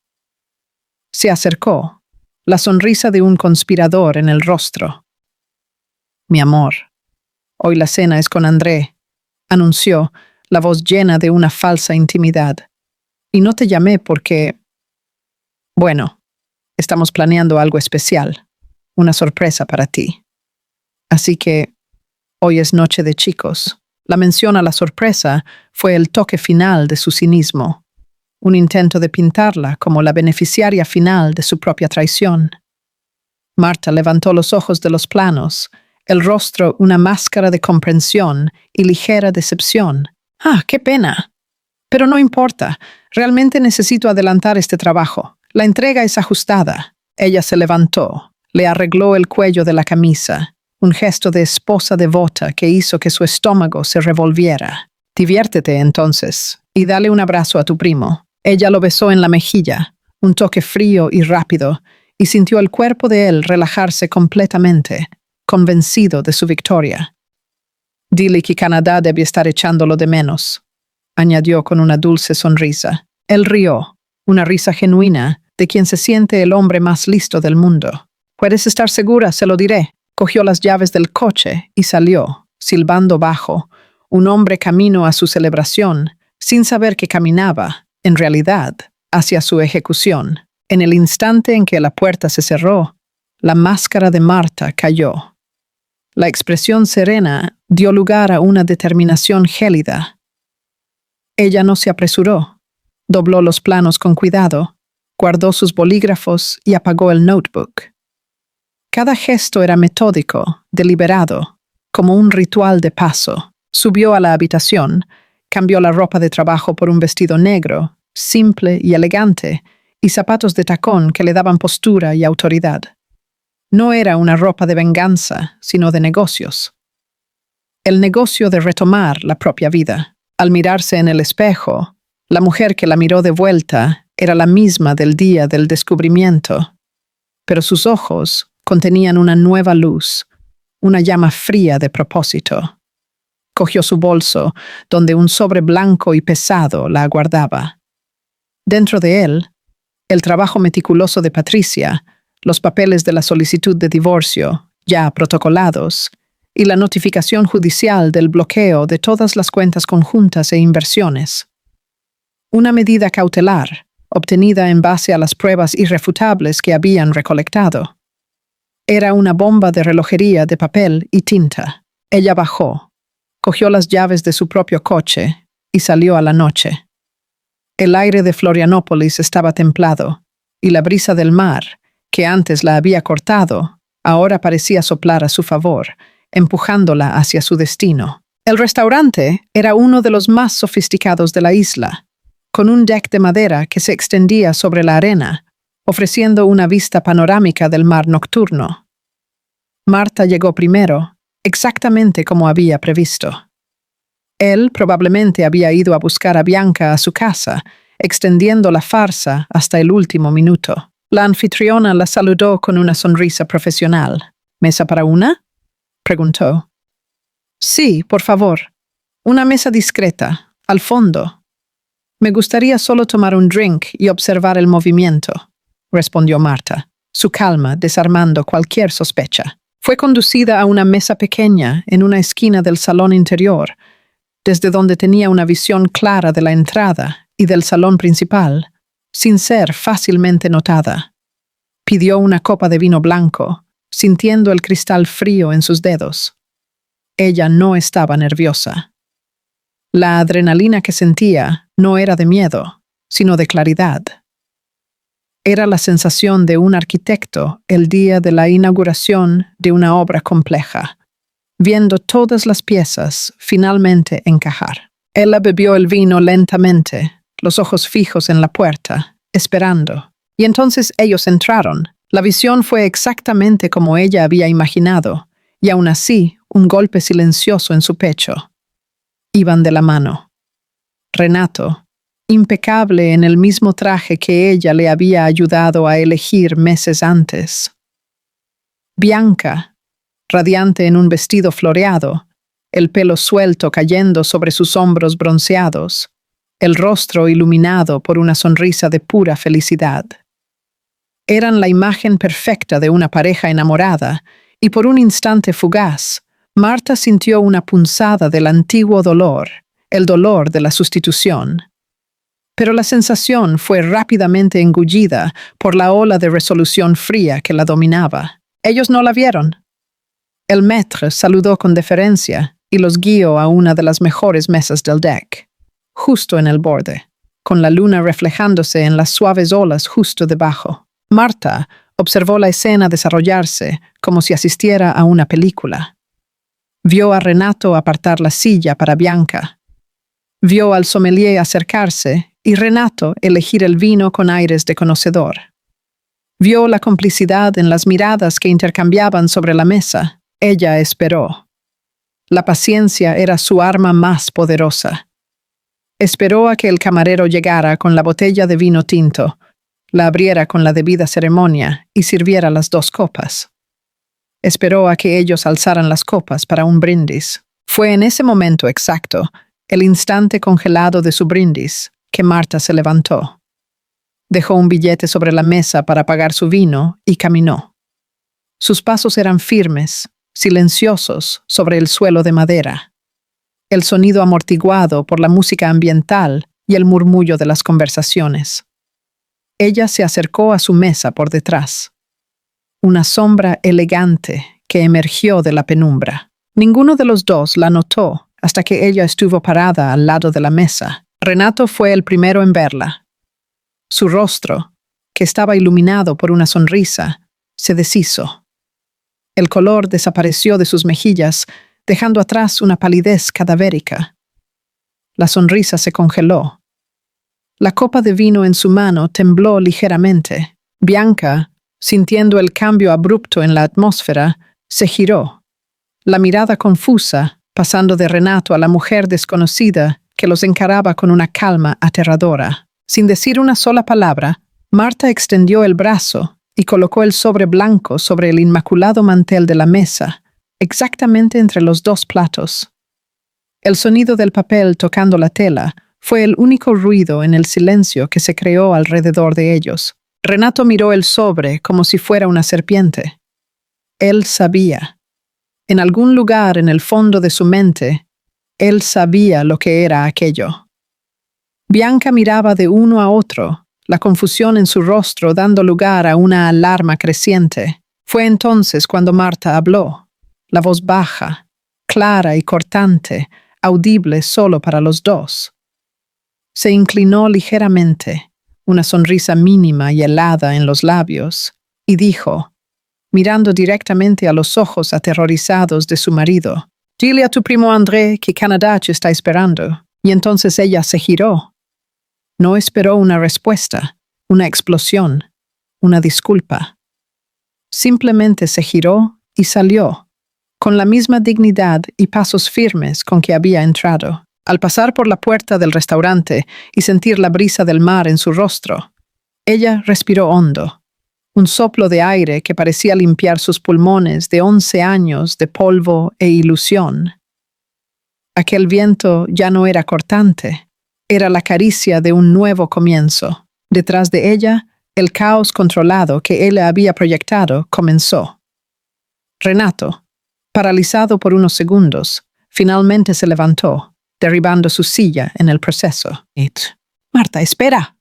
Se acercó, la sonrisa de un conspirador en el rostro. «Mi amor, hoy la cena es con André», anunció, la voz llena de una falsa intimidad. «Y no te llamé porque... bueno, estamos planeando algo especial, una sorpresa para ti. Así que hoy es noche de chicos». La mención a la sorpresa fue el toque final de su cinismo, un intento de pintarla como la beneficiaria final de su propia traición. Marta levantó los ojos de los planos, el rostro una máscara de comprensión y ligera decepción. «Ah, qué pena. Pero no importa, realmente necesito adelantar este trabajo. La entrega es ajustada». Ella se levantó, le arregló el cuello de la camisa, un gesto de esposa devota que hizo que su estómago se revolviera. «Diviértete entonces, y dale un abrazo a tu primo». Ella lo besó en la mejilla, un toque frío y rápido, y sintió el cuerpo de él relajarse completamente. convencido de su victoria. Dile que Canadá debe estar echándolo de menos, añadió con una dulce sonrisa. Él rió, una risa genuina de quien se siente el hombre más listo del mundo. Puedes estar segura, se lo diré. Cogió las llaves del coche y salió, silbando bajo, un hombre camino a su celebración, sin saber que caminaba, en realidad, hacia su ejecución. En el instante en que la puerta se cerró, la máscara de Marta cayó. La expresión serena dio lugar a una determinación gélida. Ella no se apresuró, dobló los planos con cuidado, guardó sus bolígrafos y apagó el notebook. Cada gesto era metódico, deliberado, como un ritual de paso. Subió a la habitación, cambió la ropa de trabajo por un vestido negro, simple y elegante, y zapatos de tacón que le daban postura y autoridad. No era una ropa de venganza, sino de negocios. El negocio de retomar la propia vida. Al mirarse en el espejo, la mujer que la miró de vuelta era la misma del día del descubrimiento, pero sus ojos contenían una nueva luz, una llama fría de propósito. Cogió su bolso, donde un sobre blanco y pesado la aguardaba. Dentro de él, el trabajo meticuloso de Patricia, los papeles de la solicitud de divorcio, ya protocolados, y la notificación judicial del bloqueo de todas las cuentas conjuntas e inversiones. Una medida cautelar, obtenida en base a las pruebas irrefutables que habían recolectado. Era una bomba de relojería de papel y tinta. Ella bajó, cogió las llaves de su propio coche y salió a la noche. El aire de Florianópolis estaba templado, y la brisa del mar, que antes la había cortado, ahora parecía soplar a su favor, empujándola hacia su destino. El restaurante era uno de los más sofisticados de la isla, con un deck de madera que se extendía sobre la arena, ofreciendo una vista panorámica del mar nocturno. Marta llegó primero, exactamente como había previsto. Él probablemente había ido a buscar a Bianca a su casa, extendiendo la farsa hasta el último minuto. La anfitriona la saludó con una sonrisa profesional. ¿Mesa para una?, preguntó. Sí, por favor. Una mesa discreta, al fondo. Me gustaría solo tomar un drink y observar el movimiento, respondió Marta, su calma desarmando cualquier sospecha. Fue conducida a una mesa pequeña en una esquina del salón interior, desde donde tenía una visión clara de la entrada y del salón principal, sin ser fácilmente notada. Pidió una copa de vino blanco, sintiendo el cristal frío en sus dedos. Ella no estaba nerviosa. La adrenalina que sentía no era de miedo, sino de claridad. Era la sensación de un arquitecto el día de la inauguración de una obra compleja, viendo todas las piezas finalmente encajar. Ella bebió el vino lentamente, los ojos fijos en la puerta, esperando. Y entonces ellos entraron. La visión fue exactamente como ella había imaginado, y aún así, un golpe silencioso en su pecho. Iban de la mano. Renato, impecable en el mismo traje que ella le había ayudado a elegir meses antes. Bianca, radiante en un vestido floreado, el pelo suelto cayendo sobre sus hombros bronceados, el rostro iluminado por una sonrisa de pura felicidad. Eran la imagen perfecta de una pareja enamorada, y por un instante fugaz, Marta sintió una punzada del antiguo dolor, el dolor de la sustitución. Pero la sensación fue rápidamente engullida por la ola de resolución fría que la dominaba. Ellos no la vieron. El maître saludó con deferencia y los guió a una de las mejores mesas del deck, justo en el borde, con la luna reflejándose en las suaves olas justo debajo. Marta observó la escena desarrollarse como si asistiera a una película. Vio a Renato apartar la silla para Bianca. Vio al sommelier acercarse y Renato elegir el vino con aires de conocedor. Vio la complicidad en las miradas que intercambiaban sobre la mesa. Ella esperó. La paciencia era su arma más poderosa. Esperó a que el camarero llegara con la botella de vino tinto, la abriera con la debida ceremonia y sirviera las 2 copas. Esperó a que ellos alzaran las copas para un brindis. Fue en ese momento exacto, el instante congelado de su brindis, que Marta se levantó. Dejó un billete sobre la mesa para pagar su vino y caminó. Sus pasos eran firmes, silenciosos sobre el suelo de madera. El sonido amortiguado por la música ambiental y el murmullo de las conversaciones. Ella se acercó a su mesa por detrás. Una sombra elegante que emergió de la penumbra. Ninguno de los dos la notó hasta que ella estuvo parada al lado de la mesa. Renato fue el primero en verla. Su rostro, que estaba iluminado por una sonrisa, se deshizo. El color desapareció de sus mejillas, dejando atrás una palidez cadavérica. La sonrisa se congeló. La copa de vino en su mano tembló ligeramente. Bianca, sintiendo el cambio abrupto en la atmósfera, se giró. La mirada confusa, pasando de Renato a la mujer desconocida, que los encaraba con una calma aterradora. Sin decir una sola palabra, Marta extendió el brazo y colocó el sobre blanco sobre el inmaculado mantel de la mesa, exactamente entre los dos platos. El sonido del papel tocando la tela fue el único ruido en el silencio que se creó alrededor de ellos. Renato miró el sobre como si fuera una serpiente. Él sabía. En algún lugar en el fondo de su mente, él sabía lo que era aquello. Bianca miraba de uno a otro, la confusión en su rostro dando lugar a una alarma creciente. Fue entonces cuando Marta habló, la voz baja, clara y cortante, audible solo para los dos. Se inclinó ligeramente, una sonrisa mínima y helada en los labios, y dijo, mirando directamente a los ojos aterrorizados de su marido, «Dile a tu primo André que Canadá te está esperando». Y entonces ella se giró. No esperó una respuesta, una explosión, una disculpa. Simplemente se giró y salió, con la misma dignidad y pasos firmes con que había entrado. Al pasar por la puerta del restaurante y sentir la brisa del mar en su rostro, ella respiró hondo, un soplo de aire que parecía limpiar sus pulmones de 11 años de polvo e ilusión. Aquel viento ya no era cortante, era la caricia de un nuevo comienzo. Detrás de ella, el caos controlado que él había proyectado comenzó. Renato, paralizado por unos segundos, finalmente se levantó, derribando su silla en el proceso. «Marta, espera»,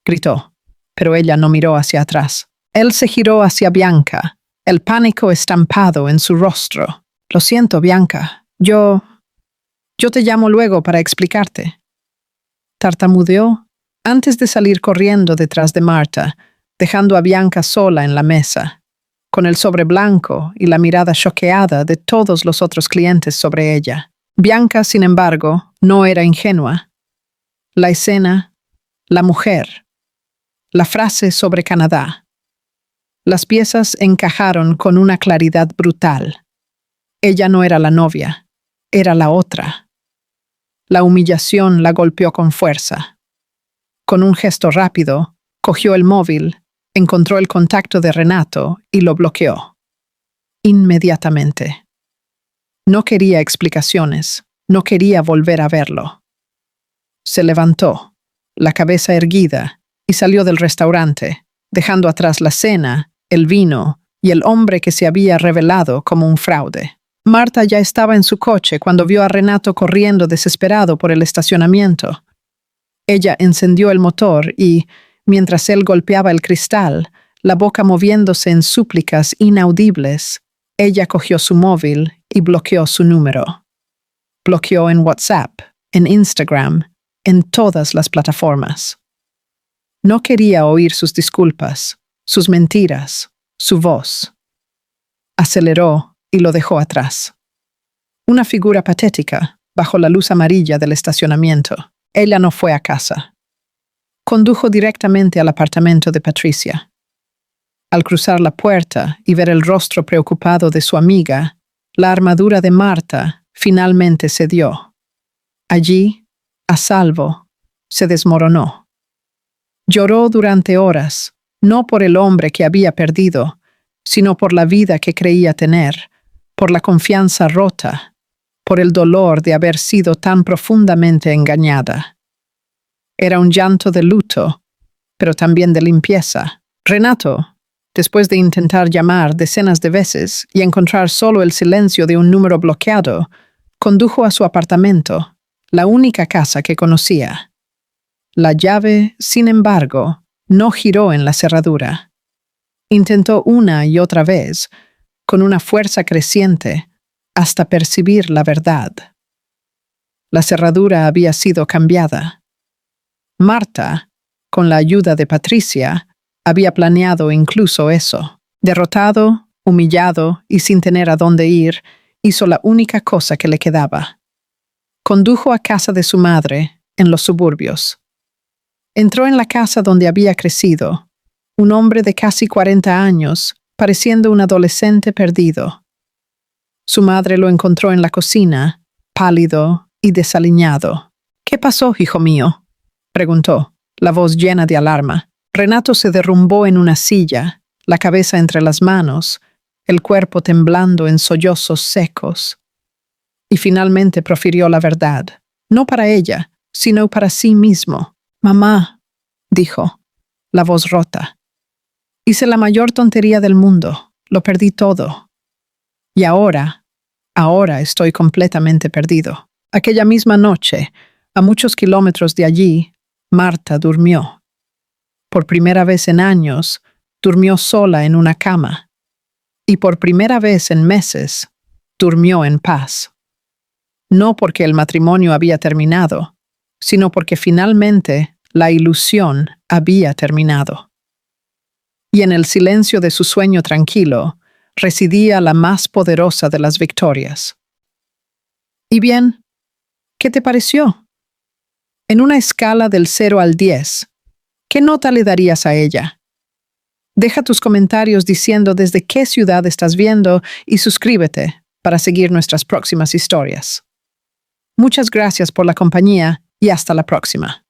gritó, pero ella no miró hacia atrás. Él se giró hacia Bianca, el pánico estampado en su rostro. «Lo siento, Bianca. Yo te llamo luego para explicarte». Tartamudeó antes de salir corriendo detrás de Marta, dejando a Bianca sola en la mesa, con el sobre blanco y la mirada choqueada de todos los otros clientes sobre ella. Bianca, sin embargo, no era ingenua. La escena, la mujer, la frase sobre Canadá. Las piezas encajaron con una claridad brutal. Ella no era la novia, era la otra. La humillación la golpeó con fuerza. Con un gesto rápido, cogió el móvil, encontró el contacto de Renato y lo bloqueó. Inmediatamente. No quería explicaciones, no quería volver a verlo. Se levantó, la cabeza erguida, y salió del restaurante, dejando atrás la cena, el vino y el hombre que se había revelado como un fraude. Marta ya estaba en su coche cuando vio a Renato corriendo desesperado por el estacionamiento. Ella encendió el motor y, mientras él golpeaba el cristal, la boca moviéndose en súplicas inaudibles, ella cogió su móvil y bloqueó su número. Bloqueó en WhatsApp, en Instagram, en todas las plataformas. No quería oír sus disculpas, sus mentiras, su voz. Aceleró y lo dejó atrás. Una figura patética, bajo la luz amarilla del estacionamiento. Ella no fue a casa. Condujo directamente al apartamento de Patricia. Al cruzar la puerta y ver el rostro preocupado de su amiga, la armadura de Marta finalmente cedió. Allí, a salvo, se desmoronó. Lloró durante horas, no por el hombre que había perdido, sino por la vida que creía tener, por la confianza rota, por el dolor de haber sido tan profundamente engañada. Era un llanto de luto, pero también de limpieza. Renato, después de intentar llamar decenas de veces y encontrar solo el silencio de un número bloqueado, condujo a su apartamento, la única casa que conocía. La llave, sin embargo, no giró en la cerradura. Intentó una y otra vez, con una fuerza creciente, hasta percibir la verdad. La cerradura había sido cambiada. Marta, con la ayuda de Patricia, había planeado incluso eso. Derrotado, humillado y sin tener a dónde ir, hizo la única cosa que le quedaba. Condujo a casa de su madre, en los suburbios. Entró en la casa donde había crecido, un hombre de casi 40 años, pareciendo un adolescente perdido. Su madre lo encontró en la cocina, pálido y desaliñado. «¿Qué pasó, hijo mío?», preguntó, la voz llena de alarma. Renato se derrumbó en una silla, la cabeza entre las manos, el cuerpo temblando en sollozos secos. Y finalmente profirió la verdad, no para ella, sino para sí mismo. «Mamá», dijo, la voz rota. «Hice la mayor tontería del mundo, lo perdí todo. Y ahora estoy completamente perdido». Aquella misma noche, a muchos kilómetros de allí, Marta durmió. Por primera vez en años, durmió sola en una cama. Y por primera vez en meses, durmió en paz. No porque el matrimonio había terminado, sino porque finalmente la ilusión había terminado. Y en el silencio de su sueño tranquilo, residía la más poderosa de las victorias. ¿Y bien? ¿Qué te pareció? En una escala del 0 al 10, ¿qué nota le darías a ella? Deja tus comentarios diciendo desde qué ciudad estás viendo y suscríbete para seguir nuestras próximas historias. Muchas gracias por la compañía y hasta la próxima.